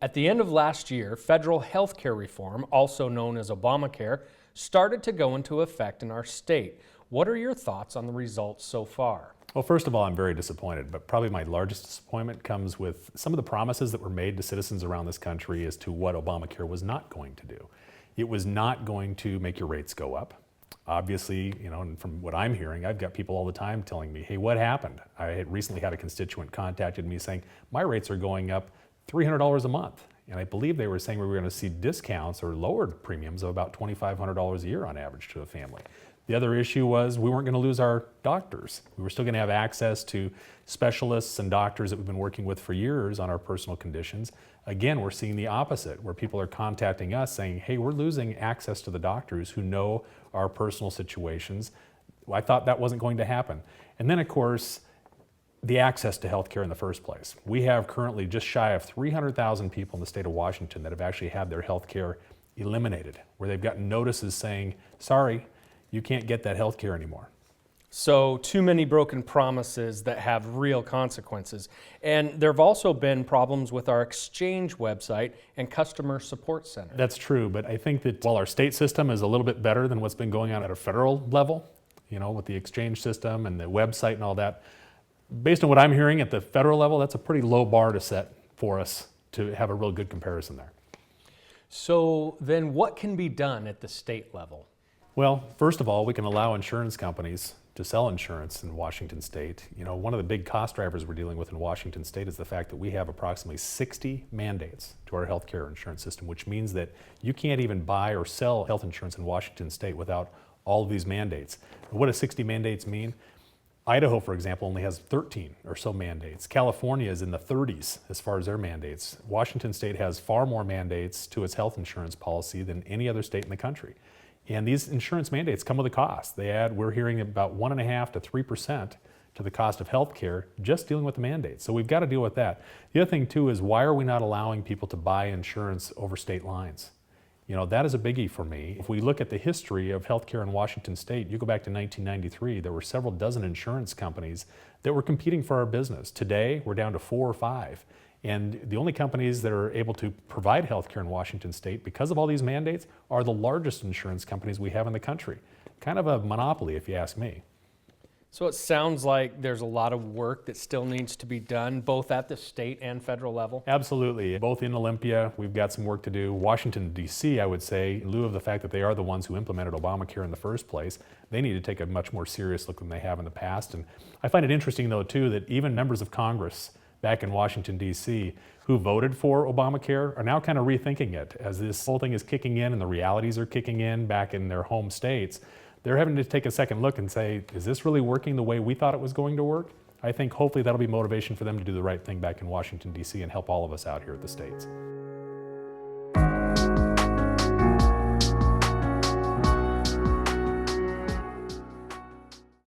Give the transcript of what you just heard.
At the end of last year, federal health care reform, also known as Obamacare, started to go into effect in our state. What are your thoughts on the results so far? Well, first of all, I'm very disappointed, but probably my largest disappointment comes with some of the promises that were made to citizens around this country as to what Obamacare was not going to do. It was not going to make your rates go up. Obviously, and from what I'm hearing, I've got people all the time telling me, hey, what happened? I had recently had a constituent contacted me saying, my rates are going up $300 a month. And I believe they were saying we were going to see discounts or lowered premiums of about $2,500 a year on average to a family. The other issue was we weren't going to lose our doctors. We were still going to have access to specialists and doctors that we've been working with for years on our personal conditions. Again, we're seeing the opposite, where people are contacting us saying, hey, we're losing access to the doctors who know our personal situations. I thought that wasn't going to happen. And then, of course, the access to health care in the first place. We have currently just shy of 300,000 people in the state of Washington that have actually had their health care eliminated, where they've gotten notices saying, sorry, you can't get that health care anymore. So too many broken promises that have real consequences. And there have also been problems with our exchange website and customer support center. That's true, but I think that while our state system is a little bit better than what's been going on at a federal level, with the exchange system and the website and all that, based on what I'm hearing at the federal level, that's a pretty low bar to set for us to have a real good comparison there. So then what can be done at the state level? Well, first of all, we can allow insurance companies to sell insurance in Washington state. One of the big cost drivers we're dealing with in Washington state is the fact that we have approximately 60 mandates to our health care insurance system, which means that you can't even buy or sell health insurance in Washington state without all of these mandates. What does 60 mandates mean? Idaho, for example, only has 13 or so mandates. California is in the 30s as far as their mandates. Washington state has far more mandates to its health insurance policy than any other state in the country. And these insurance mandates come with a cost. We're hearing about 1.5% to 3% to the cost of health care just dealing with the mandates. So we've got to deal with that. The other thing too is, why are we not allowing people to buy insurance over state lines? That is a biggie for me. If we look at the history of healthcare in Washington state, you go back to 1993, there were several dozen insurance companies that were competing for our business. Today, we're down to 4 or 5. And the only companies that are able to provide healthcare in Washington state, because of all these mandates, are the largest insurance companies we have in the country. Kind of a monopoly, if you ask me. So it sounds like there's a lot of work that still needs to be done, both at the state and federal level. Absolutely. Both in Olympia, we've got some work to do. Washington, D.C., I would say, in lieu of the fact that they are the ones who implemented Obamacare in the first place, they need to take a much more serious look than they have in the past. And I find it interesting, though, too, that even members of Congress back in Washington, D.C., who voted for Obamacare are now kind of rethinking it. As this whole thing is kicking in and the realities are kicking in back in their home states, they're having to take a second look and say, is this really working the way we thought it was going to work? I think hopefully that'll be motivation for them to do the right thing back in Washington, D.C. and help all of us out here at the States.